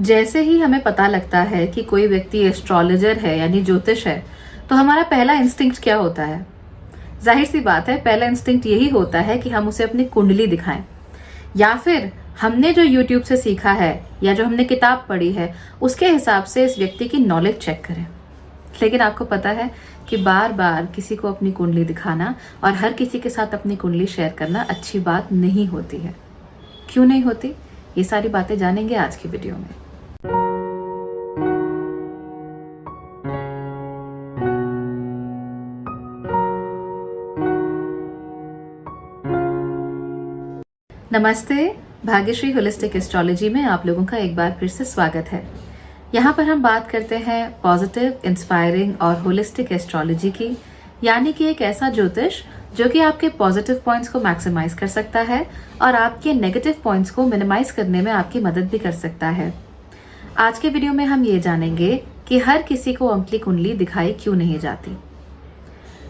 जैसे ही हमें पता लगता है कि कोई व्यक्ति एस्ट्रोलॉजर है यानी ज्योतिष है, तो हमारा पहला इंस्टिंक्ट क्या होता है? जाहिर सी बात है, पहला इंस्टिंक्ट यही होता है कि हम उसे अपनी कुंडली दिखाएं, या फिर हमने जो यूट्यूब से सीखा है या जो हमने किताब पढ़ी है उसके हिसाब से इस व्यक्ति की नॉलेज चेक करें। लेकिन आपको पता है कि बार बार किसी को अपनी कुंडली दिखाना और हर किसी के साथ अपनी कुंडली शेयर करना अच्छी बात नहीं होती है। क्यों नहीं होती? ये सारी बातें जानेंगे आज की वीडियो में। नमस्ते, भाग्यश्री होलिस्टिक एस्ट्रोलॉजी में आप लोगों का एक बार फिर से स्वागत है। यहाँ पर हम बात करते हैं पॉजिटिव, इंस्पायरिंग और होलिस्टिक एस्ट्रोलॉजी की, यानी कि एक ऐसा ज्योतिष जो कि आपके पॉजिटिव पॉइंट्स को मैक्सिमाइज कर सकता है और आपके नेगेटिव पॉइंट्स को मिनिमाइज करने में आपकी मदद भी कर सकता है। आज के वीडियो में हम ये जानेंगे कि हर किसी को अपनी कुंडली दिखाई क्यों नहीं जाती।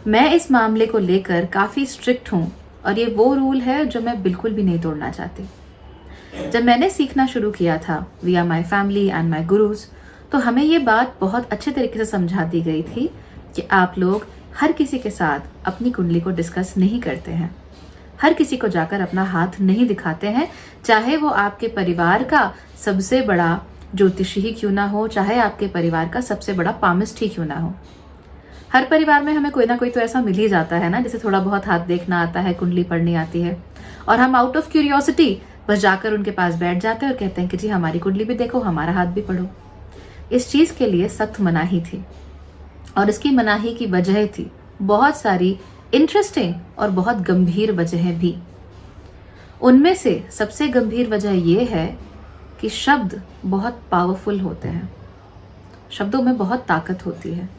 मैं इस मामले को लेकर काफ़ी स्ट्रिक्ट हूँ और ये वो रूल है जो मैं बिल्कुल भी नहीं तोड़ना चाहती। जब मैंने सीखना शुरू किया था विया my family and my gurus, तो हमें ये बात बहुत अच्छे तरीके से समझा दी गई थी कि आप लोग हर किसी के साथ अपनी कुंडली को डिस्कस नहीं करते हैं, हर किसी को जाकर अपना हाथ नहीं दिखाते हैं, चाहे वो आपके परिवार का सबसे बड़ा ज्योतिषी ही क्यों ना हो, चाहे आपके परिवार का सबसे बड़ा पामिस्ट ही क्यों ना हो। हर परिवार में हमें कोई ना कोई तो ऐसा मिल ही जाता है ना, जिसे थोड़ा बहुत हाथ देखना आता है, कुंडली पढ़नी आती है, और हम आउट ऑफ क्यूरियोसिटी बस जाकर उनके पास बैठ जाते हैं और कहते हैं कि जी हमारी कुंडली भी देखो, हमारा हाथ भी पढ़ो। इस चीज़ के लिए सख्त मनाही थी और इसकी मनाही की वजह थी बहुत सारी इंटरेस्टिंग और बहुत गंभीर वजहें भी। उनमें से सबसे गंभीर वजह यह है कि शब्द बहुत पावरफुल होते हैं, शब्दों में बहुत ताकत होती है।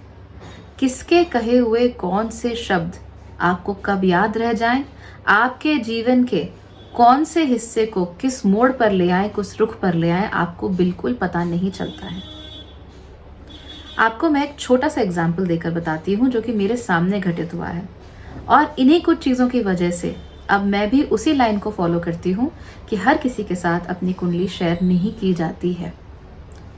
किसके कहे हुए कौन से शब्द आपको कब याद रह जाएं, आपके जीवन के कौन से हिस्से को किस मोड़ पर ले आए, किस रुख पर ले आए, आपको बिल्कुल पता नहीं चलता है। आपको मैं एक छोटा सा एग्जाम्पल देकर बताती हूँ जो कि मेरे सामने घटित हुआ है, और इन्हीं कुछ चीज़ों की वजह से अब मैं भी उसी लाइन को फॉलो करती हूँ कि हर किसी के साथ अपनी कुंडली शेयर नहीं की जाती है।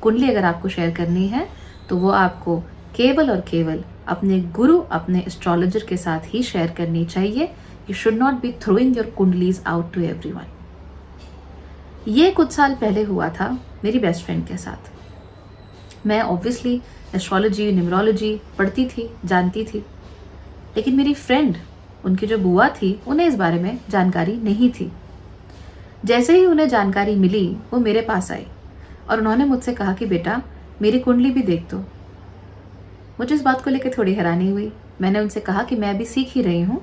कुंडली अगर आपको शेयर करनी है तो वो आपको केवल और केवल अपने गुरु, अपने एस्ट्रोलॉजर के साथ ही शेयर करनी चाहिए। You should not be throwing your kundlis out to everyone. ये कुछ साल पहले हुआ था मेरी बेस्ट फ्रेंड के साथ। मैं ऑब्वियसली एस्ट्रोलॉजी, न्यूमरोलॉजी पढ़ती थी, जानती थी, लेकिन मेरी फ्रेंड, उनकी जो बुआ थी, उन्हें इस बारे में जानकारी नहीं थी। जैसे ही उन्हें जानकारी मिली वो मेरे पास आई और उन्होंने मुझसे कहा कि बेटा मेरी कुंडली भी देख दो। मुझे इस बात को लेकर थोड़ी हैरानी हुई। मैंने उनसे कहा कि मैं अभी सीख ही रही हूँ,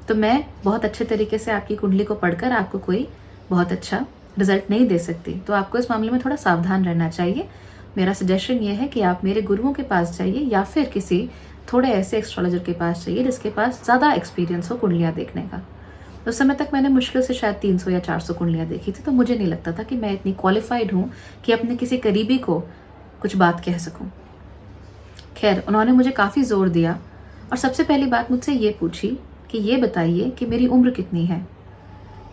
तो मैं बहुत अच्छे तरीके से आपकी कुंडली को पढ़कर आपको कोई बहुत अच्छा रिजल्ट नहीं दे सकती, तो आपको इस मामले में थोड़ा सावधान रहना चाहिए। मेरा सजेशन ये है कि आप मेरे गुरुओं के पास जाइए या फिर किसी थोड़े ऐसे एस्ट्रोलॉजर के पास जाइए जिसके पास ज़्यादा एक्सपीरियंस हो कुंडलियाँ देखने का। उस समय तक मैंने मुश्किल से शायद 300 या 400 कुंडलियाँ देखी थी, तो मुझे नहीं लगता था कि मैं इतनी क्वालिफाइड हूँ कि अपने किसी करीबी को कुछ बात कह सकूँ। खैर, उन्होंने मुझे काफ़ी ज़ोर दिया और सबसे पहली बात मुझसे ये पूछी कि ये बताइए कि मेरी उम्र कितनी है।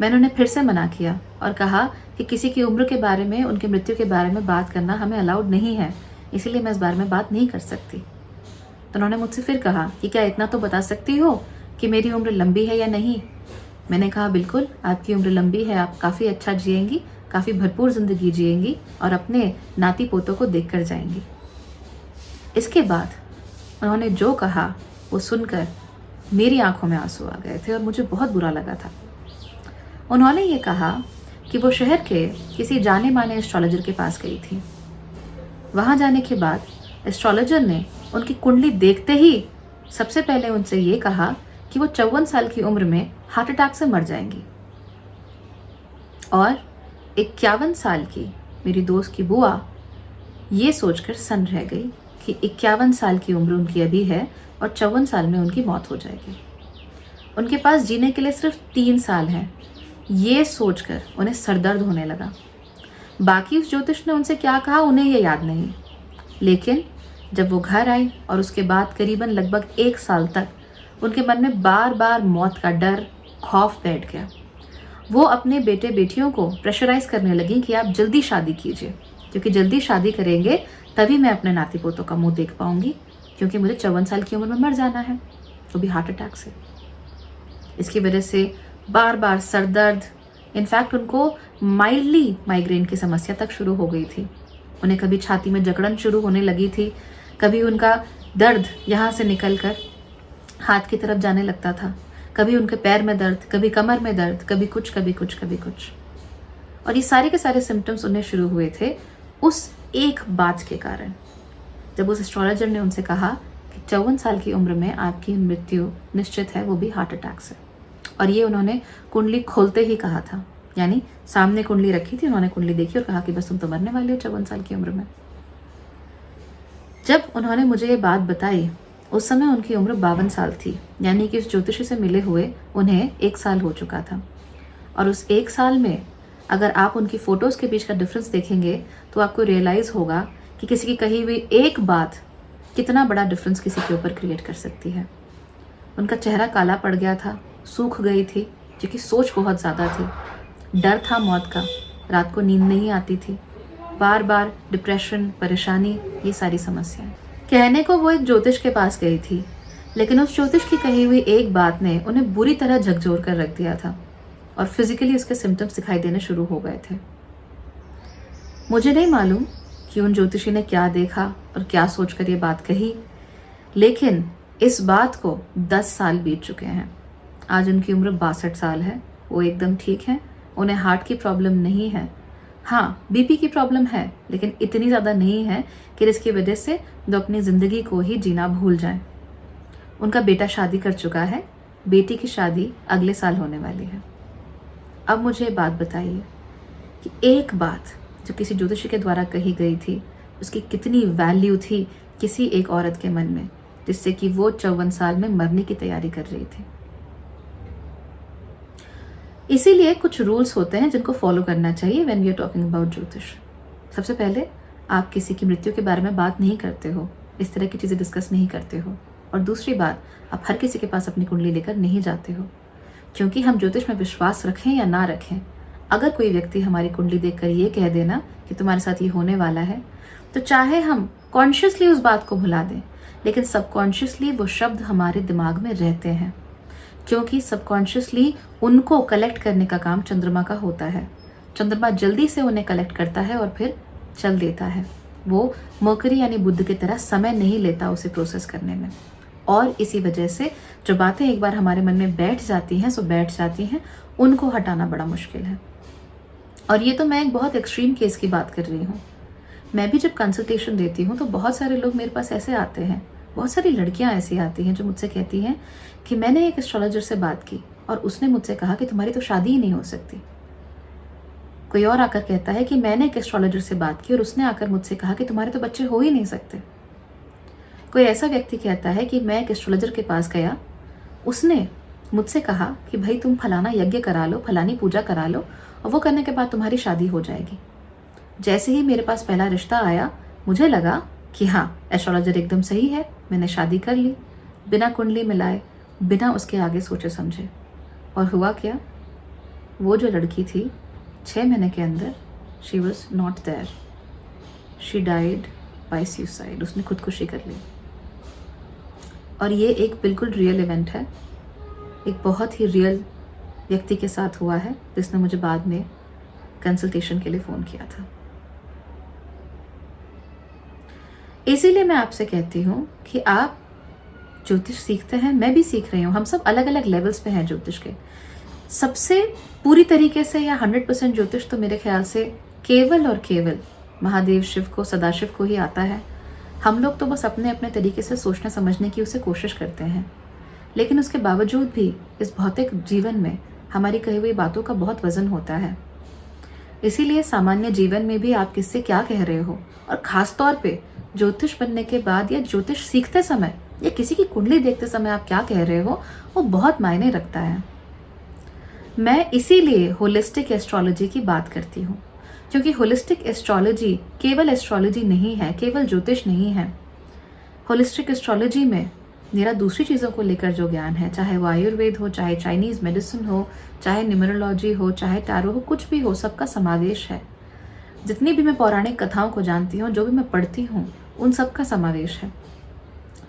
मैंने उन्हें फिर से मना किया और कहा कि किसी की उम्र के बारे में, उनकी मृत्यु के बारे में बात करना हमें अलाउड नहीं है, इसीलिए मैं इस बारे में बात नहीं कर सकती। तो उन्होंने मुझसे फिर कहा कि क्या इतना तो बता सकती हो कि मेरी उम्र लंबी है या नहीं। मैंने कहा बिल्कुल, आपकी उम्र लंबी है, आप काफ़ी अच्छा जिएंगी, काफ़ी भरपूर ज़िंदगी जिएंगी और अपने नाती पोतों को देख कर जाएंगी। इसके बाद उन्होंने जो कहा वो सुनकर मेरी आंखों में आंसू आ गए थे और मुझे बहुत बुरा लगा था। उन्होंने ये कहा कि वो शहर के किसी जाने माने एस्ट्रोलॉजर के पास गई थी। वहाँ जाने के बाद एस्ट्रोलॉजर ने उनकी कुंडली देखते ही सबसे पहले उनसे ये कहा कि वो 54 साल की उम्र में हार्ट अटैक से मर जाएंगी, और 51 साल की मेरी दोस्त की बुआ ये सोचकर सन्न रह गई कि 51 साल की उम्र उनकी अभी है और 54 साल में उनकी मौत हो जाएगी। उनके पास जीने के लिए सिर्फ 3 साल हैं। ये सोचकर उन्हें सरदर्द होने लगा। बाकी उस ज्योतिष ने उनसे क्या कहा उन्हें ये याद नहीं, लेकिन जब वो घर आई और उसके बाद करीबन लगभग 1 साल तक उनके मन में बार बार मौत का डर, खौफ बैठ गया। वो अपने बेटे बेटियों को प्रेशराइज करने लगी कि आप जल्दी शादी कीजिए, क्योंकि जल्दी शादी करेंगे तभी मैं अपने नाती पोतों का मुंह देख पाऊंगी, क्योंकि मुझे 54 साल की उम्र में मर जाना है, वो भी हार्ट अटैक से। इसकी वजह से बार बार सर दर्द, इनफैक्ट उनको माइल्डली माइग्रेन की समस्या तक शुरू हो गई थी। उन्हें कभी छाती में जकड़न शुरू होने लगी थी, कभी उनका दर्द यहाँ से निकल कर हाथ की तरफ जाने लगता था, कभी उनके पैर में दर्द, कभी कमर में दर्द, कभी कुछ कभी कुछ कभी कुछ। और ये सारे के सारे सिम्टम्स उन्हें शुरू हुए थे उस एक बात के कारण, जब उस एस्ट्रोलॉजर ने उनसे कहा कि 54 साल की उम्र में आपकी मृत्यु निश्चित है, वो भी हार्ट अटैक से। और ये उन्होंने कुंडली खोलते ही कहा था, यानी सामने कुंडली रखी थी, उन्होंने कुंडली देखी और कहा कि बस तुम तो मरने वाले हो 54 साल की उम्र में। जब उन्होंने मुझे ये बात बताई, उस समय उनकी उम्र 52 साल थी, यानी कि उस ज्योतिषी से मिले हुए उन्हें 1 साल हो चुका था। और उस 1 साल में अगर आप उनकी फ़ोटोज़ के बीच का डिफरेंस देखेंगे तो आपको रियलाइज़ होगा कि किसी की कही हुई एक बात कितना बड़ा डिफरेंस किसी के ऊपर क्रिएट कर सकती है। उनका चेहरा काला पड़ गया था, सूख गई थी, क्योंकि सोच बहुत ज़्यादा थी, डर था मौत का, रात को नींद नहीं आती थी, बार बार डिप्रेशन, परेशानी, ये सारी समस्याएं। कहने को वो एक ज्योतिष के पास गई थी, लेकिन उस ज्योतिष की कही हुई एक बात ने उन्हें बुरी तरह झकझोर कर रख दिया था और फिजिकली उसके सिम्टम्स दिखाई देने शुरू हो गए थे। मुझे नहीं मालूम कि उन ज्योतिषी ने क्या देखा और क्या सोचकर ये बात कही, लेकिन इस बात को 10 साल बीत चुके हैं। आज उनकी उम्र 62 साल है, वो एकदम ठीक हैं, उन्हें हार्ट की प्रॉब्लम नहीं है। हाँ, बीपी की प्रॉब्लम है, लेकिन इतनी ज़्यादा नहीं है कि जिसकी वजह से वो अपनी ज़िंदगी को ही जीना भूल जाएं। उनका बेटा शादी कर चुका है, बेटी की शादी अगले साल होने वाली है। अब मुझे बात बताइए कि एक बात जो किसी ज्योतिषी के द्वारा कही गई थी, उसकी कितनी वैल्यू थी किसी एक औरत के मन में, जिससे कि वो 54 साल में मरने की तैयारी कर रही थी। इसीलिए कुछ रूल्स होते हैं जिनको फॉलो करना चाहिए when we are talking about ज्योतिष। सबसे पहले, आप किसी की मृत्यु के बारे में बात नहीं करते हो, इस तरह की चीज़ें डिस्कस नहीं करते हो। और दूसरी बात, आप हर किसी के पास अपनी कुंडली लेकर नहीं जाते हो, क्योंकि हम ज्योतिष में विश्वास रखें या ना रखें, अगर कोई व्यक्ति हमारी कुंडली देखकर ये कह देना कि तुम्हारे साथ ये होने वाला है, तो चाहे हम कॉन्शियसली उस बात को भुला दें, लेकिन सबकॉन्शियसली वो शब्द हमारे दिमाग में रहते हैं, क्योंकि सबकॉन्शियसली उनको कलेक्ट करने का काम चंद्रमा का होता है। चंद्रमा जल्दी से उन्हें कलेक्ट करता है और फिर चल देता है। वो मरकरी यानी बुध की तरह समय नहीं लेता उसे प्रोसेस करने में। और इसी वजह से जो बातें एक बार हमारे मन में बैठ जाती हैं सो बैठ जाती हैं, उनको हटाना बड़ा मुश्किल है। और ये तो मैं एक बहुत एक्सट्रीम केस की बात कर रही हूँ। मैं भी जब कंसल्टेशन देती हूँ तो बहुत सारे लोग मेरे पास ऐसे आते हैं, बहुत सारी लड़कियाँ ऐसी आती हैं जो मुझसे कहती हैं कि मैंने एक एस्ट्रोलॉजर से बात की और उसने मुझसे कहा कि तुम्हारी तो शादी ही नहीं हो सकती। कोई और आकर कहता है कि मैंने एक एस्ट्रोलॉजर से बात की और उसने आकर मुझसे कहा कि तुम्हारे तो बच्चे हो ही नहीं सकते। कोई ऐसा व्यक्ति कहता है कि मैं एक एस्ट्रोलॉजर के पास गया, उसने मुझसे कहा कि भाई तुम फलाना यज्ञ करा लो, फलानी पूजा करा लो और वो करने के बाद तुम्हारी शादी हो जाएगी। जैसे ही मेरे पास पहला रिश्ता आया, मुझे लगा कि हाँ, एस्ट्रोलॉजर एकदम सही है, मैंने शादी कर ली, बिना कुंडली मिलाए, बिना उसके आगे सोचे समझे। और हुआ क्या, वो जो लड़की थी 6 महीने के अंदर she was not there, she died by suicide, उसने खुदकुशी कर ली। और ये एक बिल्कुल रियल इवेंट है, एक बहुत ही रियल व्यक्ति के साथ हुआ है, जिसने मुझे बाद में कंसल्टेशन के लिए फ़ोन किया था। इसीलिए मैं आपसे कहती हूँ कि आप ज्योतिष सीखते हैं, मैं भी सीख रही हूँ, हम सब अलग अलग लेवल्स पे हैं ज्योतिष के। सबसे पूरी तरीके से या 100% ज्योतिष तो मेरे ख्याल से केवल और केवल महादेव शिव को, सदाशिव को ही आता है। हम लोग तो बस अपने अपने तरीके से सोचने समझने की उसे कोशिश करते हैं, लेकिन उसके बावजूद भी इस भौतिक जीवन में हमारी कही हुई बातों का बहुत वजन होता है। इसीलिए सामान्य जीवन में भी आप किससे क्या कह रहे हो, और ख़ास तौर पे ज्योतिष बनने के बाद या ज्योतिष सीखते समय या किसी की कुंडली देखते समय आप क्या कह रहे हो, वो बहुत मायने रखता है। मैं इसीलिए होलिस्टिक एस्ट्रोलॉजी की बात करती हूँ, क्योंकि होलिस्टिक एस्ट्रोलॉजी केवल एस्ट्रोलॉजी नहीं है, केवल ज्योतिष नहीं है। होलिस्टिक एस्ट्रोलॉजी में मेरा दूसरी चीज़ों को लेकर जो ज्ञान है, चाहे वो आयुर्वेद हो, चाहे चाइनीज़ मेडिसिन हो, चाहे न्यूमरोलॉजी हो, चाहे टैरो हो, कुछ भी हो, सबका समावेश है। जितनी भी मैं पौराणिक कथाओं को जानती हूँ, जो भी मैं पढ़ती हूँ, उन सब का समावेश है।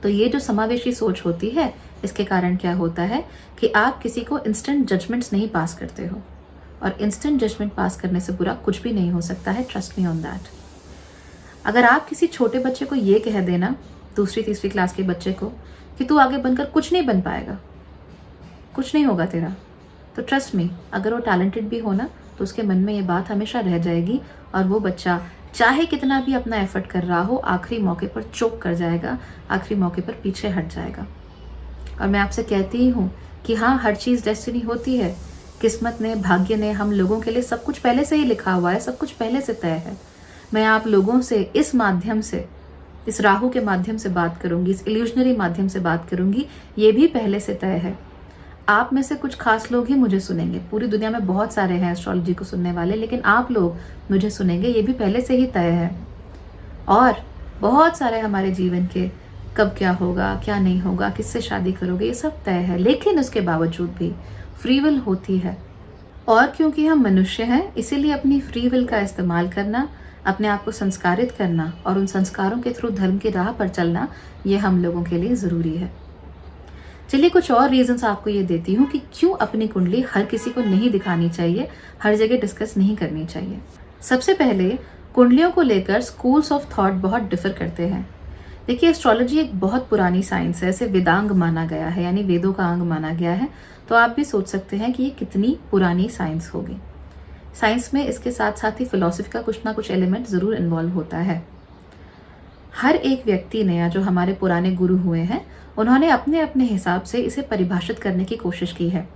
तो ये जो समावेशी सोच होती है, इसके कारण क्या होता है कि आप किसी को इंस्टेंट जजमेंट्स नहीं पास करते हो, और इंस्टेंट जजमेंट पास करने से बुरा कुछ भी नहीं हो सकता है। Trust me on that. अगर आप किसी छोटे बच्चे को ये कह देना, दूसरी तीसरी क्लास के बच्चे को, कि तू आगे बनकर कुछ नहीं बन पाएगा, कुछ नहीं होगा तेरा, तो ट्रस्ट मी, अगर वो टैलेंटेड भी हो ना, तो उसके मन में ये बात हमेशा रह जाएगी, और वो बच्चा चाहे कितना भी अपना एफर्ट कर रहा हो, आखिरी मौके पर चोक कर जाएगा, आखिरी मौके पर पीछे हट जाएगा। और मैं आपसे कहती ही हूँ कि हाँ, हर चीज़ डेस्टिनी होती है। किस्मत ने, भाग्य ने हम लोगों के लिए सब कुछ पहले से ही लिखा हुआ है, सब कुछ पहले से तय है। मैं आप लोगों से इस माध्यम से, इस राहु के माध्यम से बात करूंगी, इस इल्यूजनरी माध्यम से बात करूंगी, ये भी पहले से तय है। आप में से कुछ खास लोग ही मुझे सुनेंगे, पूरी दुनिया में बहुत सारे हैं एस्ट्रोलॉजी को सुनने वाले, लेकिन आप लोग मुझे सुनेंगे, ये भी पहले से ही तय है। और बहुत सारे हमारे जीवन के, कब क्या होगा, क्या नहीं होगा, किससे शादी करोगे, ये सब तय है, लेकिन उसके बावजूद भी फ्री विल होती है। और क्योंकि हम मनुष्य हैं, इसीलिए अपनी फ्री विल का इस्तेमाल करना, अपने आप को संस्कारित करना और उन संस्कारों के थ्रू धर्म की राह पर चलना, ये हम लोगों के लिए ज़रूरी है। चलिए कुछ और रीजंस आपको ये देती हूँ कि क्यों अपनी कुंडली हर किसी को नहीं दिखानी चाहिए, हर जगह डिस्कस नहीं करनी चाहिए। सबसे पहले, कुंडलियों को लेकर स्कूल्स ऑफ थॉट बहुत डिफर करते हैं। देखिए, एस्ट्रोलॉजी एक बहुत पुरानी साइंस है, इसे वेदांग माना गया है, यानी वेदों का अंग माना गया है। तो आप भी सोच सकते हैं कि ये कितनी पुरानी साइंस होगी। साइंस में इसके साथ साथ ही फिलॉसफी का कुछ ना कुछ एलिमेंट ज़रूर इन्वॉल्व होता है। हर एक व्यक्ति ने, या जो हमारे पुराने गुरु हुए हैं, उन्होंने अपने अपने हिसाब से इसे परिभाषित करने की कोशिश की है।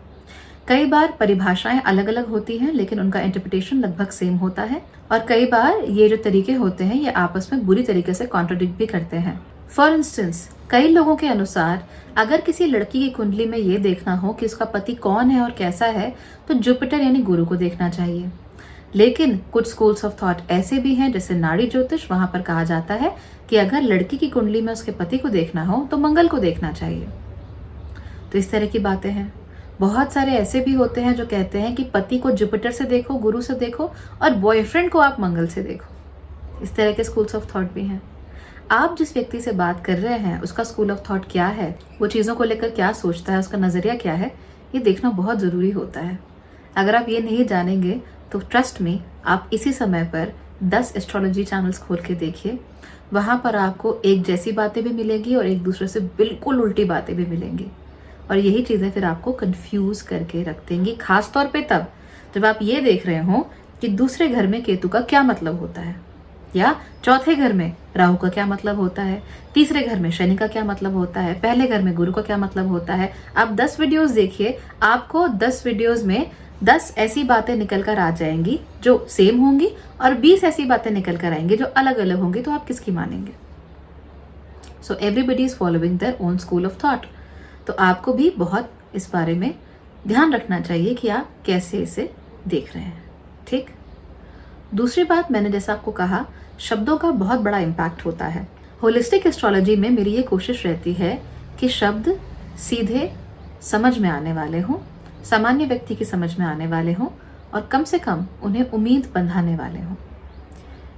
कई बार परिभाषाएं अलग अलग होती हैं, लेकिन उनका इंटरप्रिटेशन लगभग सेम होता है, और कई बार ये जो तरीके होते हैं, ये आपस में बुरी तरीके से कॉन्ट्रडिक्ट भी करते हैं। फॉर इंस्टेंस, कई लोगों के अनुसार अगर किसी लड़की की कुंडली में ये देखना हो कि उसका पति कौन है और कैसा है, तो जुपिटर यानी गुरु को देखना चाहिए। लेकिन कुछ स्कूल्स ऑफ थॉट ऐसे भी हैं, जैसे नाड़ी ज्योतिष, वहां पर कहा जाता है कि अगर लड़की की कुंडली में उसके पति को देखना हो तो मंगल को देखना चाहिए। तो इस तरह की बातें हैं। बहुत सारे ऐसे भी होते हैं जो कहते हैं कि पति को जुपिटर से देखो, गुरु से देखो, और बॉयफ्रेंड को आप मंगल से देखो। इस तरह के स्कूल्स ऑफ थॉट भी हैं। आप जिस व्यक्ति से बात कर रहे हैं, उसका स्कूल ऑफ थॉट क्या है, वो चीज़ों को लेकर क्या सोचता है, उसका नज़रिया क्या है, ये देखना बहुत ज़रूरी होता है। अगर आप ये नहीं जानेंगे तो ट्रस्ट मी, आप इसी समय पर 10 एस्ट्रोलॉजी चैनल्स खोल के देखिए। वहाँ पर आपको एक जैसी बातें भी मिलेंगी और एक दूसरे से बिल्कुल उल्टी बातें भी मिलेंगी, और यही चीज़ें फिर आपको कंफ्यूज करके रख देंगी। खास तौर पे तब जब आप ये देख रहे हो कि दूसरे घर में केतु का क्या मतलब होता है, या चौथे घर में राहु का क्या मतलब होता है, तीसरे घर में शनि का क्या मतलब होता है, पहले घर में गुरु का क्या मतलब होता है। आप 10 वीडियोस देखिए, आपको 10 वीडियोस में 10 ऐसी बातें निकल कर आ जाएंगी जो सेम होंगी, और 20 ऐसी बातें निकल कर आएंगी जो अलग अलग होंगी। तो आप किसकी मानेंगे? So everybody is following their own school of thought. तो आपको भी बहुत इस बारे में ध्यान रखना चाहिए कि आप कैसे इसे देख रहे हैं। ठीक। दूसरी बात, मैंने जैसा आपको कहा, शब्दों का बहुत बड़ा इम्पैक्ट होता है। होलिस्टिक एस्ट्रोलॉजी में मेरी ये कोशिश रहती है कि शब्द सीधे समझ में आने वाले हों, सामान्य व्यक्ति की समझ में आने वाले हों, और कम से कम उन्हें उम्मीद बंधाने वाले हों।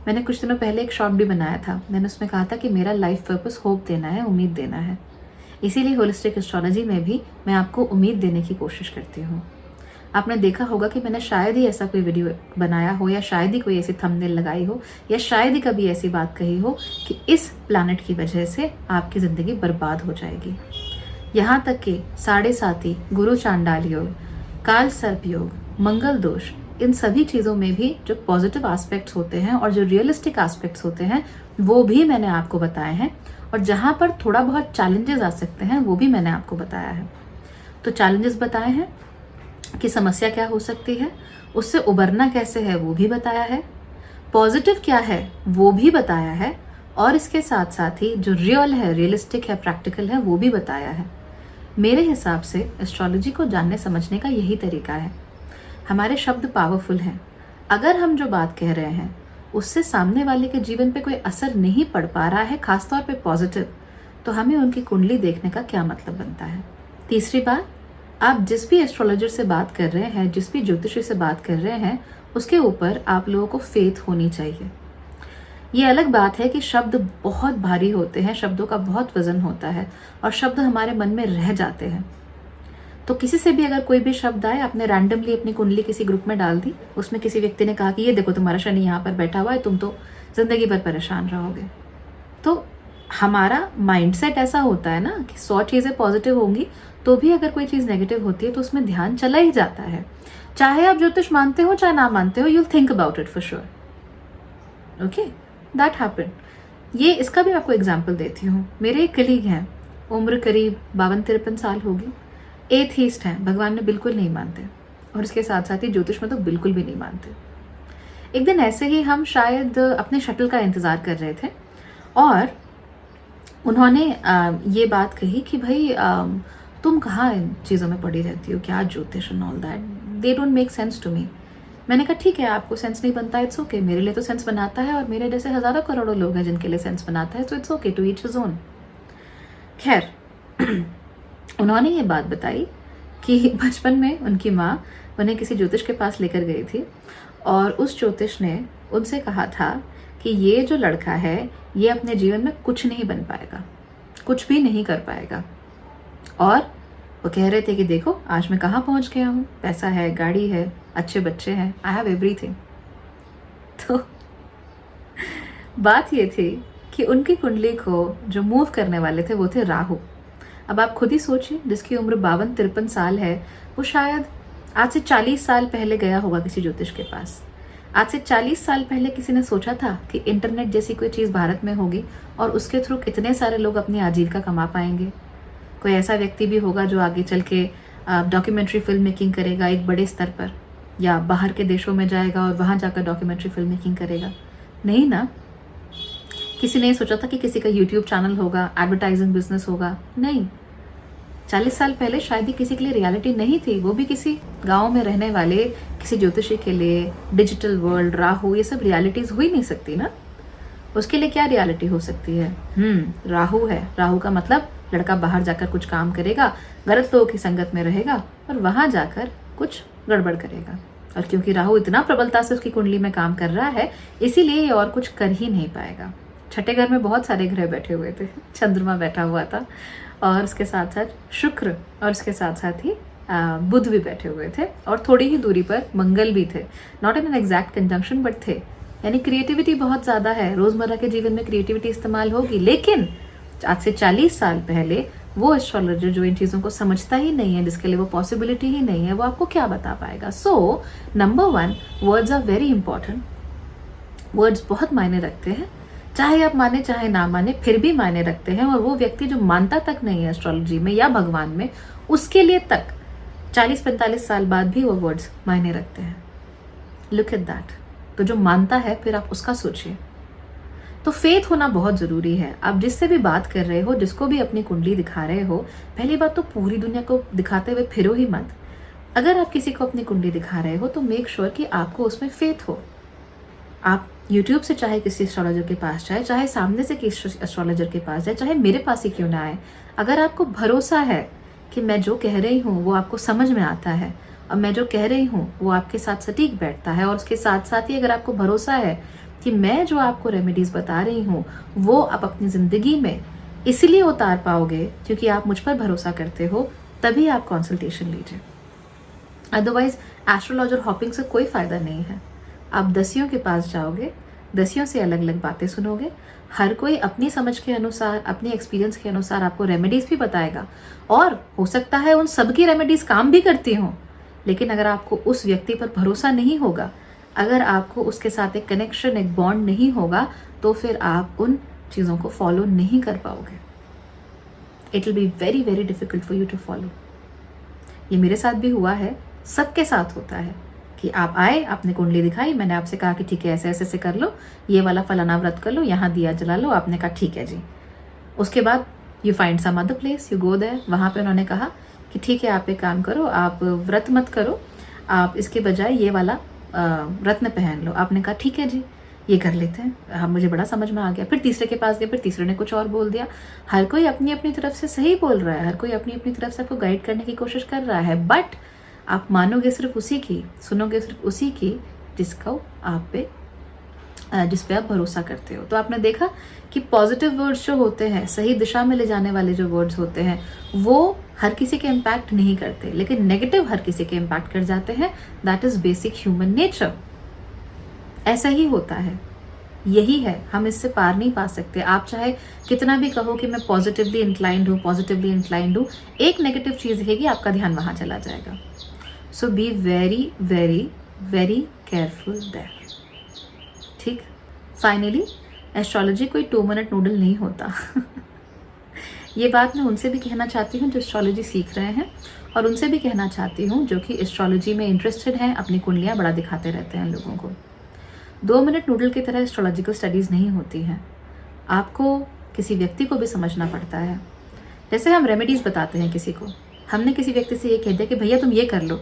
मैंने कुछ दिनों पहले एक शॉर्ट भी बनाया था। मैंने उसमें कहा था कि मेरा लाइफ पर्पस होप देना है, उम्मीद देना है। इसीलिए होलिस्टिक एस्ट्रोलॉजी में भी मैं आपको उम्मीद देने की कोशिश करती हूँ। आपने देखा होगा कि मैंने शायद ही ऐसा कोई वीडियो बनाया हो, या शायद ही कोई ऐसी थंबनेल लगाई हो, या शायद ही कभी ऐसी बात कही हो कि इस प्लैनेट की वजह से आपकी ज़िंदगी बर्बाद हो जाएगी। यहाँ तक कि 7.5 गुरु चांडाल योग, काल सर्प योग, मंगल दोष, इन सभी चीज़ों में भी जो पॉजिटिव एस्पेक्ट्स होते हैं और जो रियलिस्टिक एस्पेक्ट्स होते हैं, वो भी मैंने आपको बताए हैं। और जहाँ पर थोड़ा बहुत चैलेंजेस आ सकते हैं, वो भी मैंने आपको बताया है। तो चैलेंजेस बताए हैं कि समस्या क्या हो सकती है, उससे उबरना कैसे है वो भी बताया है, पॉजिटिव क्या है वो भी बताया है, और इसके साथ साथ ही जो रियल है, रियलिस्टिक है, प्रैक्टिकल है, वो भी बताया है। मेरे हिसाब से एस्ट्रोलॉजी को जानने समझने का यही तरीका है। हमारे शब्द पावरफुल हैं। अगर हम जो बात कह रहे हैं उससे सामने वाले के जीवन पे कोई असर नहीं पड़ पा रहा है, खासतौर पे पॉजिटिव, तो हमें उनकी कुंडली देखने का क्या मतलब बनता है। तीसरी बात, आप जिस भी एस्ट्रोलॉजर से बात कर रहे हैं, जिस भी ज्योतिषी से बात कर रहे हैं, उसके ऊपर आप लोगों को फेथ होनी चाहिए। ये अलग बात है कि शब्द बहुत भारी होते हैं, शब्दों का बहुत वजन होता है और शब्द हमारे मन में रह जाते हैं। तो किसी से भी अगर कोई भी शब्द आए, आपने रैंडमली अपनी कुंडली किसी ग्रुप में डाल दी, उसमें किसी व्यक्ति ने कहा कि ये देखो तुम्हारा शनि यहाँ पर बैठा हुआ है, तुम तो जिंदगी भर परेशान रहोगे, तो हमारा माइंडसेट ऐसा होता है ना कि 100 चीज़ें पॉजिटिव होंगी तो भी अगर कोई चीज़ नेगेटिव होती है तो उसमें ध्यान चला ही जाता है। चाहे आप ज्योतिष मानते हो चाहे ना मानते हो, you'll think about it for sure. Okay, that happen. ये इसका भी आपको एग्जाम्पल देती हूँ। मेरे एक कलीग हैं, उम्र करीब 52-53 साल होगी, एथीस्ट हैं, भगवान में बिल्कुल नहीं मानते और इसके साथ साथ ही ज्योतिष में तो बिल्कुल भी नहीं मानते। एक दिन ऐसे ही हम शायद अपने शटल का इंतज़ार कर रहे थे और उन्होंने ये बात कही कि भाई तुम कहाँ इन चीज़ों में पड़ी रहती हो, क्या ज्योतिष and all that, they don't make sense to me. मैंने कहा ठीक है, आपको सेंस नहीं बनता, इट्स ओके, मेरे लिए तो सेंस बनाता है और मेरे जैसे हज़ारों करोड़ों लोग हैं जिनके लिए सेंस बनाता है, तो it's okay, to each his own. खैर उन्होंने ये बात बताई कि बचपन में उनकी माँ उन्हें किसी ज्योतिष के पास लेकर गई थी और उस ज्योतिष ने उनसे कहा था कि ये जो लड़का है ये अपने जीवन में कुछ नहीं बन पाएगा, कुछ भी नहीं कर पाएगा। और वो कह रहे थे कि देखो आज मैं कहाँ पहुँच गया हूँ, पैसा है, गाड़ी है, अच्छे बच्चे हैं, आई हैव एवरीथिंग। तो बात ये थी कि उनकी कुंडली को जो मूव करने वाले थे वो थे राहु। अब आप खुद ही सोचिए, जिसकी उम्र 52-53 साल है, वो शायद आज से 40 साल पहले गया होगा किसी ज्योतिष के पास। आज से 40 साल पहले किसी ने सोचा था कि इंटरनेट जैसी कोई चीज़ भारत में होगी और उसके थ्रू कितने सारे लोग अपनी आजीविका कमा पाएंगे। कोई ऐसा व्यक्ति भी होगा जो आगे चल के डॉक्यूमेंट्री फिल्म मेकिंग करेगा एक बड़े स्तर पर, या बाहर के देशों में जाएगा और वहाँ जाकर डॉक्यूमेंट्री फिल्म मेकिंग करेगा? नहीं ना। किसी ने सोचा था कि किसी का यूट्यूब चैनल होगा, एडवर्टाइजिंग बिजनेस होगा? नहीं। 40 साल पहले शायद ही किसी के लिए रियलिटी नहीं थी, वो भी किसी गांव में रहने वाले किसी ज्योतिषी के लिए। डिजिटल वर्ल्ड, राहु, ये सब रियलिटीज हुई नहीं सकती ना। उसके लिए क्या रियलिटी हो सकती है? राहु है। राहु का मतलब लड़का बाहर जाकर कुछ काम करेगा, गलत लोगों की संगत में रहेगा और वहां जाकर कुछ गड़बड़ करेगा। और क्योंकि राहु इतना प्रबलता से उसकी कुंडली में काम कर रहा है, इसीलिए ये और कुछ कर ही नहीं पाएगा। छठे घर में बहुत सारे ग्रह बैठे हुए थे, चंद्रमा बैठा हुआ था और उसके साथ साथ शुक्र और उसके साथ साथ ही बुध भी बैठे हुए थे और थोड़ी ही दूरी पर मंगल भी थे। Not in an exact conjunction but थे। यानी क्रिएटिविटी बहुत ज़्यादा है, रोज़मर्रा के जीवन में क्रिएटिविटी इस्तेमाल होगी। लेकिन आज से 40 साल पहले वो एस्ट्रोलॉजर जो इन चीज़ों को समझता ही नहीं है, जिसके लिए वो पॉसिबिलिटी ही नहीं है, वो आपको क्या बता पाएगा? So number 1, words are very important. Words बहुत मायने रखते हैं, चाहे आप माने चाहे ना माने, फिर भी मायने रखते हैं। और वो व्यक्ति जो मानता तक नहीं है एस्ट्रोलॉजी में या भगवान में, उसके लिए तक 40-45 साल बाद भी वो वर्ड्स मायने रखते हैं। Look at that. तो जो मानता है फिर आप उसका सोचिए। तो फेथ होना बहुत ज़रूरी है। आप जिससे भी बात कर रहे हो, जिसको भी अपनी कुंडली दिखा रहे हो, पहली बात तो पूरी दुनिया को दिखाते हुए फिरो ही मत। अगर आप किसी को अपनी कुंडली दिखा रहे हो तो मेक श्योर कि आपको उसमें फेथ हो। आप यूट्यूब से चाहे किसी एस्ट्रोलॉजर के पास जाए, चाहे सामने से किसी एस्ट्रोलॉजर के पास जाए, चाहे मेरे पास ही क्यों ना आए, अगर आपको भरोसा है कि मैं जो कह रही हूँ वो आपको समझ में आता है और मैं जो कह रही हूँ वो आपके साथ सटीक बैठता है, और उसके साथ साथ ही अगर आपको भरोसा है कि मैं जो आपको रेमेडीज़ बता रही हूँ वो आप अपनी ज़िंदगी में इसलिए उतार पाओगे क्योंकि आप मुझ पर भरोसा करते हो, तभी आप कंसल्टेशन लीजिए। अदरवाइज एस्ट्रोलॉजर हॉपिंग से कोई फ़ायदा नहीं है। आप दसियों के पास जाओगे, दसियों से अलग अलग बातें सुनोगे, हर कोई अपनी समझ के अनुसार, अपने एक्सपीरियंस के अनुसार आपको रेमेडीज़ भी बताएगा, और हो सकता है उन सब की रेमेडीज़ काम भी करती हों। लेकिन अगर आपको उस व्यक्ति पर भरोसा नहीं होगा, अगर आपको उसके साथ एक कनेक्शन, एक बॉन्ड नहीं होगा, तो फिर आप उन चीज़ों को फॉलो नहीं कर पाओगे। It will be very very difficult for you to follow. ये मेरे साथ भी हुआ है, सबके साथ होता है कि आप आए, आपने कुंडली दिखाई, मैंने आपसे कहा कि ठीक है ऐसे ऐसे कर लो, ये वाला फलाना व्रत कर लो, यहाँ दिया जला लो, आपने कहा ठीक है जी। उसके बाद you find some other place, you go there, वहाँ पे उन्होंने कहा कि ठीक है आप एक काम करो, आप व्रत मत करो, आप इसके बजाय ये वाला रत्न पहन लो। आपने कहा ठीक है जी, ये कर लेते हैं, हाँ मुझे बड़ा समझ में आ गया। फिर तीसरे के पास गए, फिर तीसरे ने कुछ और बोल दिया। हर कोई अपनी अपनी तरफ से सही बोल रहा है, हर कोई अपनी अपनी तरफ से आपको गाइड करने की कोशिश कर रहा है, बट आप मानोगे सिर्फ उसी की, सुनोगे सिर्फ उसी की, जिसको आप पे जिस पे आप भरोसा करते हो। तो आपने देखा कि पॉजिटिव वर्ड्स जो होते हैं, सही दिशा में ले जाने वाले जो वर्ड्स होते हैं, वो हर किसी के इम्पैक्ट नहीं करते, लेकिन नेगेटिव हर किसी के इम्पैक्ट कर जाते हैं। That is basic human nature. ऐसा ही होता है, यही है, हम इससे पार नहीं पा सकते। आप चाहे कितना भी कहो कि मैं पॉजिटिवली इंक्लाइंड हूँ, पॉजिटिवली इंक्लाइंड हूँ, एक नेगेटिव चीज़ दिखेगी, आपका ध्यान वहाँ चला जाएगा। So be very very very careful there. ठीक। फाइनली, एस्ट्रोलॉजी कोई 2 मिनट नूडल नहीं होता। ये बात मैं उनसे भी कहना चाहती हूँ जो एस्ट्रोलॉजी सीख रहे हैं, और उनसे भी कहना चाहती हूँ जो कि एस्ट्रोलॉजी में इंटरेस्टेड हैं, अपनी कुंडलियाँ बड़ा दिखाते रहते हैं लोगों को। 2 मिनट नूडल की तरह एस्ट्रोलॉजिकल स्टडीज़ नहीं होती हैं। आपको किसी व्यक्ति को भी समझना पड़ता है। जैसे हम रेमेडीज़ बताते हैं किसी को, हमने किसी व्यक्ति से ये कह दिया कि भैया तुम ये कर लो।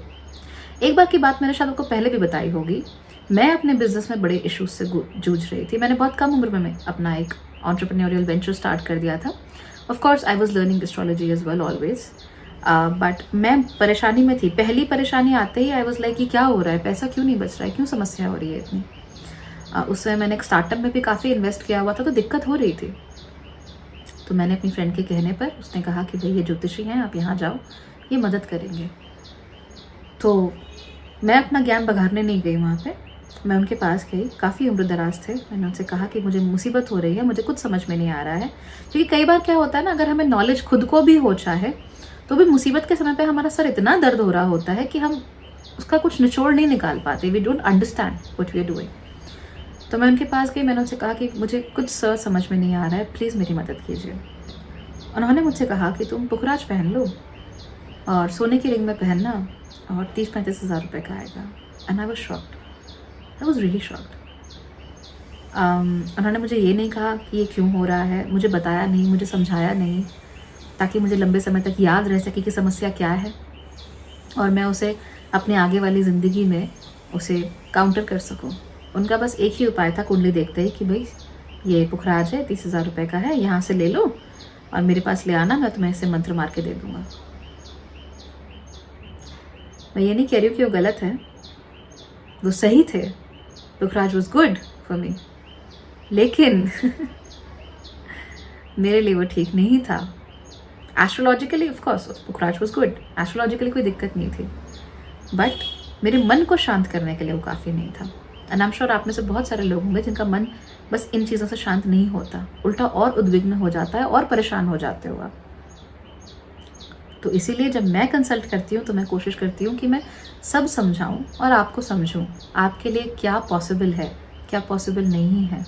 एक बार की बात मैंने शायद आपको पहले भी बताई होगी, मैं अपने बिजनेस में बड़े इश्यूज से जूझ रही थी। मैंने बहुत कम उम्र में अपना एक एंटरप्रेन्योरियल वेंचर स्टार्ट कर दिया था। Of course I was learning astrology as well always, but मैं परेशानी में थी। पहली परेशानी आते ही आई वाज लाइक कि क्या हो रहा है, पैसा क्यों नहीं बच रहा है, क्यों समस्या हो रही है इतनी। उस समय मैंने एक स्टार्टअप में भी काफ़ी इन्वेस्ट किया हुआ था, तो दिक्कत हो रही थी। तो मैंने अपनी फ्रेंड के कहने पर, उसने कहा कि भाई ये ज्योतिषी हैं, आप यहाँ जाओ, ये मदद करेंगे। तो मैं अपना ज्ञान बघारने नहीं गई वहाँ पे, मैं उनके पास गई। काफ़ी उम्र दराज थे। मैंने उनसे कहा कि मुझे मुसीबत हो रही है, मुझे कुछ समझ में नहीं आ रहा है। क्योंकि कई बार क्या होता है ना, अगर हमें नॉलेज खुद को भी हो चाहे तो भी मुसीबत के समय पे हमारा सर इतना दर्द हो रहा होता है कि हम उसका कुछ निचोड़ नहीं निकाल पाते। We don't understand what we are doing. तो मैं उनके पास गई, मैंने उनसे कहा कि मुझे कुछ सर समझ में नहीं आ रहा है, प्लीज़ मेरी मदद कीजिए। उन्होंने मुझसे कहा कि तुम पुखराज पहन लो और सोने की रिंग में पहनना, और 30-35 हज़ार रुपये का आएगा। And I was shocked, I was really shocked. उन्होंने मुझे ये नहीं कहा कि ये क्यों हो रहा है, मुझे बताया नहीं, मुझे समझाया नहीं, ताकि मुझे लंबे समय तक याद रह सके कि समस्या क्या है और मैं उसे अपने आगे वाली ज़िंदगी में उसे काउंटर कर सकूं। उनका बस एक ही उपाय था कुंडली देखते ही कि भाई ये पुखराज है, 30,000 रुपये का है, यहाँ से ले लो और मेरे पास ले आना, मैं तुम्हें इसे मंत्र मार के दे दूँगा। मैं ये नहीं कह रही हूँ कि वो गलत है, वो सही थे। पुखराज वॉज गुड फॉर मी, लेकिन मेरे लिए वो ठीक नहीं था। Astrologically of course Pukhraj was good, astrologically कोई दिक्कत नहीं थी, बट मेरे मन को शांत करने के लिए वो काफ़ी नहीं था। एंड आई एम श्योर आप में से बहुत सारे लोग होंगे जिनका मन बस इन चीज़ों से शांत नहीं होता, उल्टा और उद्विग्न हो जाता है और परेशान हो जाते हो आप। तो इसीलिए जब मैं कंसल्ट करती हूँ तो मैं कोशिश करती हूँ कि मैं सब समझाऊँ और आपको समझूँ, आपके लिए क्या पॉसिबल है, क्या पॉसिबल नहीं है।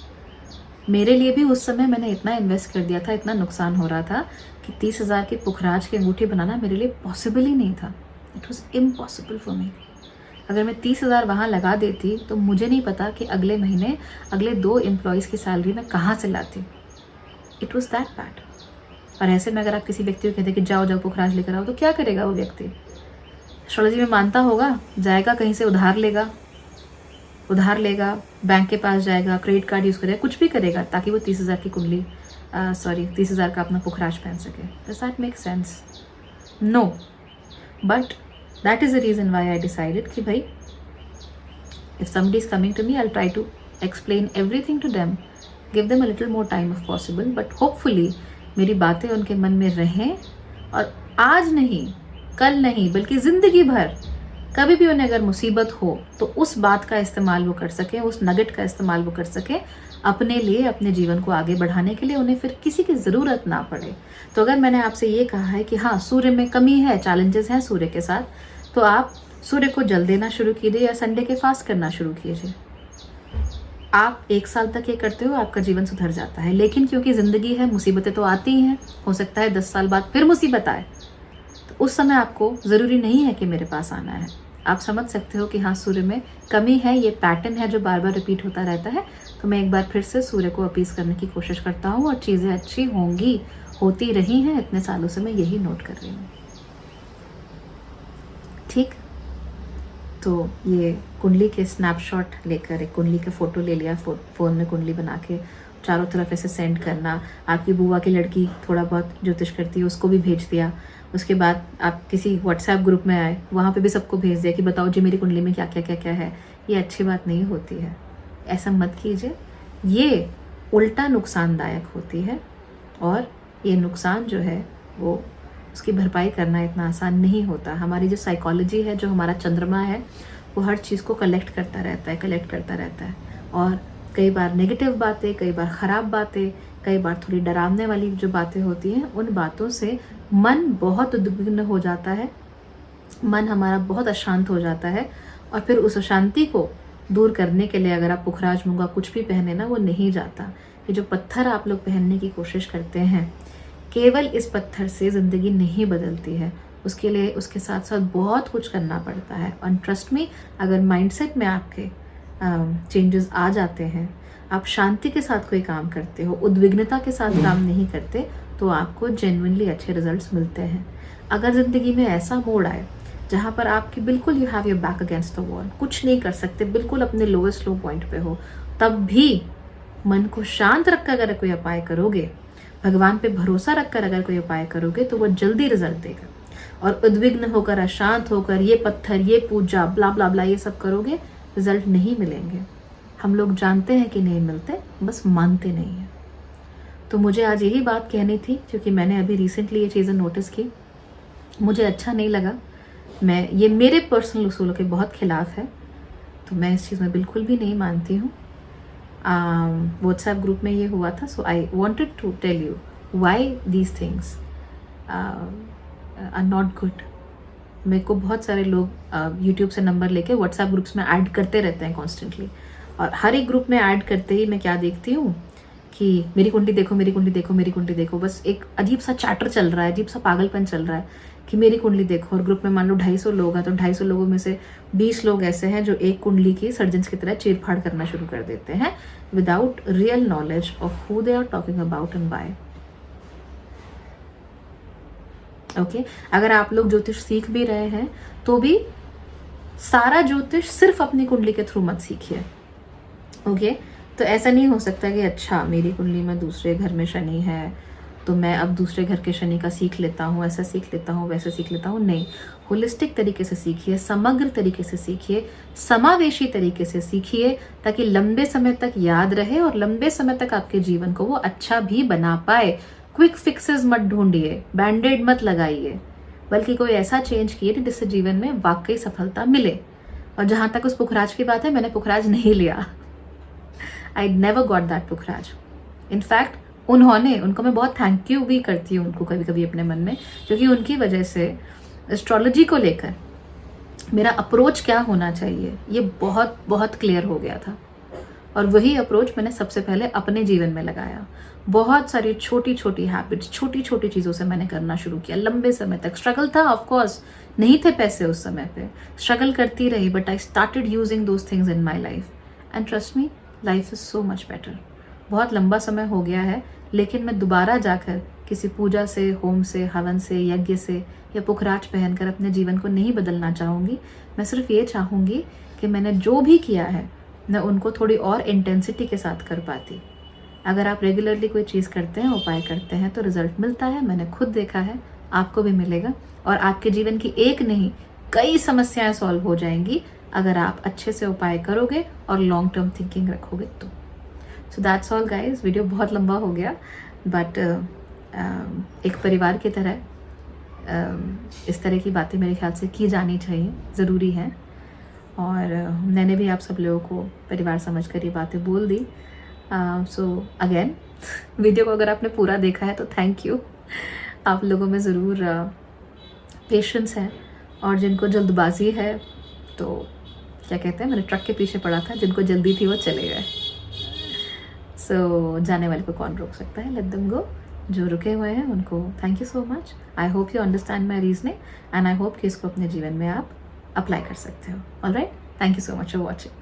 मेरे लिए भी उस समय मैंने इतना इन्वेस्ट कर दिया था, इतना नुकसान हो रहा था कि 30,000 की पुखराज की अंगूठी बनाना मेरे लिए पॉसिबल ही नहीं था। It was impossible for me. अगर मैं 30,000 वहाँ लगा देती तो मुझे नहीं पता कि अगले महीने अगले 2 एम्प्लॉयज़ की सैलरी मैं कहाँ से लाती। It was that bad. और ऐसे में अगर आप किसी व्यक्ति को कहते कि जाओ जाओ पुखराज लेकर आओ, तो क्या करेगा वो व्यक्ति? एस्ट्रोलॉजी में मानता होगा, जाएगा कहीं से उधार लेगा, बैंक के पास जाएगा, क्रेडिट कार्ड यूज़ करेगा, कुछ भी करेगा ताकि वो 30,000 की कुंडली 30,000 का अपना पुखराज पहन सके। Does that make sense? No. But that is the reason why I decided कि भाई if somebody is coming to me, I will try to explain everything to them, give them a little more time if possible, but hopefully मेरी बातें उनके मन में रहें और आज नहीं, कल नहीं, बल्कि ज़िंदगी भर कभी भी उन्हें अगर मुसीबत हो तो उस बात का इस्तेमाल वो कर सकें, उस नगेट का इस्तेमाल वो कर सकें अपने लिए, अपने जीवन को आगे बढ़ाने के लिए, उन्हें फिर किसी की ज़रूरत ना पड़े। तो अगर मैंने आपसे ये कहा है कि हाँ सूर्य में कमी है, चैलेंजेस हैं सूर्य के साथ, तो आप सूर्य को जल देना शुरू कीजिए या संडे के फास्ट करना शुरू कीजिए। आप 1 साल तक ये करते हो, आपका जीवन सुधर जाता है। लेकिन क्योंकि ज़िंदगी है, मुसीबतें तो आती ही हैं, हो सकता है 10 साल बाद फिर मुसीबत आए, तो उस समय आपको ज़रूरी नहीं है कि मेरे पास आना है। आप समझ सकते हो कि हाँ सूर्य में कमी है, ये पैटर्न है जो बार बार रिपीट होता रहता है। तो मैं एक बार फिर से सूर्य को अपीस करने की कोशिश करता हूँ और चीज़ें अच्छी होंगी, होती रही हैं, इतने सालों से मैं यही नोट कर रही हूँ। ठीक, तो ये कुंडली के स्नैपशॉट लेकर, एक कुंडली का फ़ोटो ले लिया, फ़ोन में कुंडली बना के चारों तरफ ऐसे सेंड करना। आपकी बुआ की लड़की थोड़ा बहुत ज्योतिष करती है, उसको भी भेज दिया। उसके बाद आप किसी व्हाट्सएप ग्रुप में आए, वहाँ पे भी सबको भेज दिया कि बताओ जी मेरी कुंडली में क्या क्या क्या क्या है, ये अच्छी बात नहीं होती है, ऐसा मत कीजिए। ये उल्टा नुकसानदायक होती है और ये नुकसान जो है वो उसकी भरपाई करना इतना आसान नहीं होता। हमारी जो साइकोलॉजी है, जो हमारा चंद्रमा है, वो हर चीज़ को कलेक्ट करता रहता है और कई बार नेगेटिव बातें, कई बार ख़राब बातें, कई बार थोड़ी डरावने वाली जो बातें होती हैं, उन बातों से मन बहुत उद्विग्न हो जाता है, मन हमारा बहुत अशांत हो जाता है और फिर उस अशांति को दूर करने के लिए अगर आप पुखराज मूंगा कुछ भी पहने ना, वो नहीं जाता। ये जो पत्थर आप लोग पहनने की कोशिश करते हैं, केवल इस पत्थर से ज़िंदगी नहीं बदलती है, उसके लिए उसके साथ साथ बहुत कुछ करना पड़ता है। और ट्रस्ट मी, अगर माइंडसेट में आपके चेंजेस आ जाते हैं, आप शांति के साथ कोई काम करते हो, उद्विग्नता के साथ काम नहीं करते, तो आपको जेन्युइनली अच्छे रिजल्ट्स मिलते हैं। अगर ज़िंदगी में ऐसा मोड़ आए जहाँ पर आपकी बिल्कुल you have your back against the wall, कुछ नहीं कर सकते, बिल्कुल अपने लोवेस्ट लो पॉइंट पे हो, तब भी मन को शांत रखकर अगर कोई उपाय करोगे, भगवान पे भरोसा रखकर अगर कोई उपाय करोगे, तो वो जल्दी रिजल्ट देगा। और उद्विग्न होकर, अशांत होकर ये पत्थर, ये पूजा, ब्ला ब्ला ब्ला, ये सब करोगे, रिजल्ट नहीं मिलेंगे। हम लोग जानते हैं कि नहीं मिलते, बस मानते नहीं हैं। तो मुझे आज यही बात कहनी थी, क्योंकि मैंने अभी रिसेंटली ये चीज़ें नोटिस की, मुझे अच्छा नहीं लगा। ये मेरे पर्सनल उसूलों के बहुत खिलाफ है, तो मैं इस चीज़ में बिल्कुल भी नहीं मानती हूँ। व्हाट्सएप ग्रुप में ये हुआ था, so I wanted to tell you why these things are not good. मेरे को बहुत सारे लोग यूट्यूब से नंबर लेके व्हाट्सएप ग्रुप्स में ऐड करते रहते हैं कॉन्स्टेंटली, और हर एक ग्रुप में ऐड करते ही मैं क्या देखती हूँ कि मेरी कुंडली देखो, मेरी कुंडली देखो, मेरी कुंडली देखो। बस एक अजीब सा चैटर चल रहा है, अजीब सा पागलपन चल रहा है कि मेरी कुंडली देखो। और ग्रुप में मान लो 250 लोग हैं, तो 250 लोगों में से 20 लोग ऐसे हैं जो एक कुंडली की सर्जन्स की तरह चीरफाड़ करना शुरू कर देते हैं without real knowledge of who they are talking about and by. Okay, अगर आप लोग ज्योतिष सीख भी रहे हैं, तो भी सारा ज्योतिष सिर्फ अपनी कुंडली के थ्रू मत सीखिए। ओके, तो ऐसा नहीं हो सकता कि अच्छा मेरी कुंडली में दूसरे घर में शनि है, तो मैं अब दूसरे घर के शनि का सीख लेता हूँ, ऐसा सीख लेता हूँ, वैसे सीख लेता हूँ। नहीं, होलिस्टिक तरीके से सीखिए, समग्र तरीके से सीखिए, समावेशी तरीके से सीखिए, ताकि लंबे समय तक याद रहे और लंबे समय तक आपके जीवन को वो अच्छा भी बना पाए। क्विक फिक्सेस मत ढूंढिए, बैंडेड मत लगाइए, बल्कि कोई ऐसा चेंज किए जिससे जीवन में वाकई सफलता मिले। और जहाँ तक उस पुखराज की बात है, मैंने पुखराज नहीं लिया। I never got that Pukhraj. In fact उनको मैं बहुत थैंक यू भी करती हूँ उनको कभी कभी अपने मन में, क्योंकि उनकी वजह से एस्ट्रोलॉजी को लेकर मेरा अप्रोच क्या होना चाहिए ये बहुत बहुत क्लियर हो गया था। और वही अप्रोच मैंने सबसे पहले अपने जीवन में लगाया। बहुत सारी छोटी छोटी हैबिट्स, छोटी छोटी चीज़ों से मैंने करना शुरू किया। लंबे समय तक स्ट्रगल था, ऑफ कोर्स नहीं थे पैसे उस समय पे, स्ट्रगल करती रही, but I started using those things in my life and trust me, life is so much better. बहुत लंबा समय हो गया है, लेकिन मैं दोबारा जाकर किसी पूजा से, होम से, हवन से, यज्ञ से या पुखराज पहनकर अपने जीवन को नहीं बदलना चाहूँगी। मैं सिर्फ ये चाहूँगी कि मैंने जो भी किया है मैं उनको थोड़ी और इंटेंसिटी के साथ कर पाती। अगर आप रेगुलरली कोई चीज़ करते हैं, उपाय करते हैं, तो रिजल्ट मिलता है। मैंने खुद देखा है, आपको भी मिलेगा। और आपके जीवन की एक नहीं कई समस्याएं सॉल्व हो जाएंगी अगर आप अच्छे से उपाय करोगे और लॉन्ग टर्म थिंकिंग रखोगे तो। So that's all guys. Video बहुत लंबा हो गया, बट एक परिवार की तरह इस तरह की बातें मेरे ख्याल से की जानी चाहिए, ज़रूरी है। और मैंने भी आप सब लोगों को परिवार समझकर ये बातें बोल दी। सो अगेन, वीडियो को अगर आपने पूरा देखा है तो थैंक यू। आप लोगों में ज़रूर पेशेंस है, और जिनको जल्दबाजी है तो क्या कहते हैं, मैंने ट्रक के पीछे पड़ा था, जिनको जल्दी थी वो चले गए। सो जाने वाले को कौन रोक सकता है, लेट देम गो। जो रुके हुए हैं उनको thank you so much. I hope you understand my reasoning and I hope कि इसको अपने जीवन में आप अप्लाई कर सकते हो। Alright, thank you so much for watching.